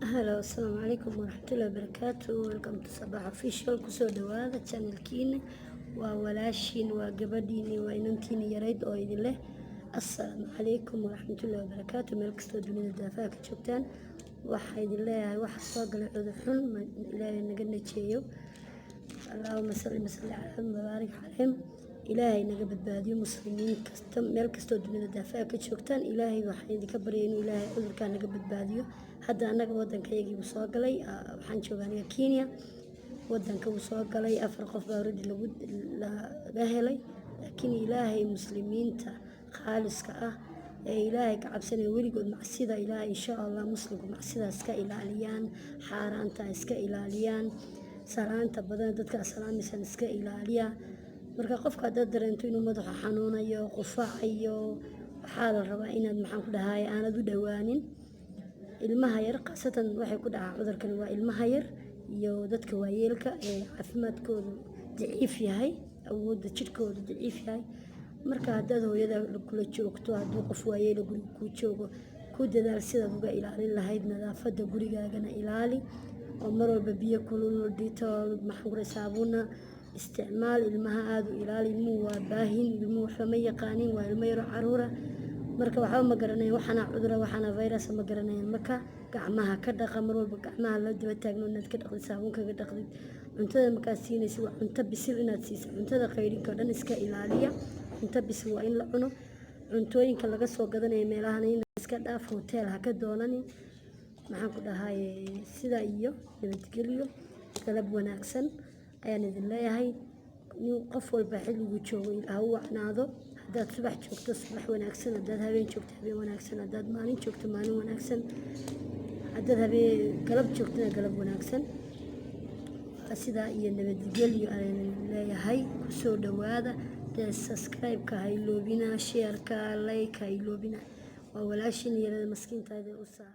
Hello, assalamu alaikum warahmatullahi wabarakatuh. Welcome to Sabah Official. Kusoo dhawaada channelkiina. Waa walaashiin, waa gabadhiini, waa inantiina yarayd oo idin leh. Assalamu alaikum warahmatullahi wabarakatuh. Meel kastoo dunida daafaha ka joogtaan, waxaa idin leeyahay waxa soo galay cudur xun, ilaahay naga najeeyo. Allahumma salli ala Muhammad calayhim. ilaahay naga badbaadiyo muslimiin kasta meel kastoo dunida daafaha ka joogtaan. ilaahay waxaan idinka baryay inuu ilaahay cudurkaa naga badbaadiyo. hadda annaga waddankayagii uu soo galay, waxaan joogaa aniga Kenya. waddanka uu soo galay 4 qof baa already laga helay, laakiin ilaahay muslimiinta khaaliska ah ee ilaahay ka cabsanaya weligood macsida ilaahay insha Allah muslimku macsida iska ilaaliyaan, xaaraanta iska ilaaliyaan, salaanta badan dadka salaamisan iska ilaaliya. marka qofka dad dareento inuu madaxa xanuunayo, qufacayo, waxaa la rabaa inaad maxaan ku dhahay aanad u dhawaanin ilmaha yar. qaasatan waxay ku dhacaa cudurkan waa ilmaha yar iyo dadka waayeelka ee caafimaadkoodu daciif yahay, awoodda jidhkoodu daciif yahay. marka haddaad hooyada kula joogto, hadduu qof waayeelo guriga ku joogo, ku dadaal sidaad uga ilaalin lahayd nadaafadda gurigaagana ilaali, oo mar walba biyo kulul, Dettol, maxaan ku saabuuna isticmaal. ilmaha aad u ilaali, ilmuhu waa baahin, ilmuhu waxba ma yaqaanin, waa ilmo yaro caruura. marka waxba ma garanayaan waxaana cudura, waxaana virus ma garanayaan. marka gacmaha ka dhaqa, mar walba gacmaha la daba taagno inaad ka dhaqdid, saabuun kaga dhaqdid. cuntada markaad siinaysid waa cunto bisil inaad siisid, cuntada qayrinka oo dhan iska ilaaliya. cunto bisil waa in la cuno. cuntooyinka laga soo gadanayo meelahan in iska dhaaf, hotel ha ka doonanin. maxaan ku dhahay sida iyo nabadgelyo, galab wanaagsan ayaan idin leeyahay. qof walba xilligu joogo ha u wacnaado. haddaad subax joogto subax wanaagsan, haddaad habeen joogto habeen wanaagsan, haddaad maalin joogto maalin wanaagsan, haddaad galab joogtona galab wanaagsan. sidaa iyo nabadgelyo ayaan leeyahay. kusoo dhawaada, subscribe-ka ha iloobina, share-ka, like ha iloobina. waa walaashin yarada maskiintaada u saa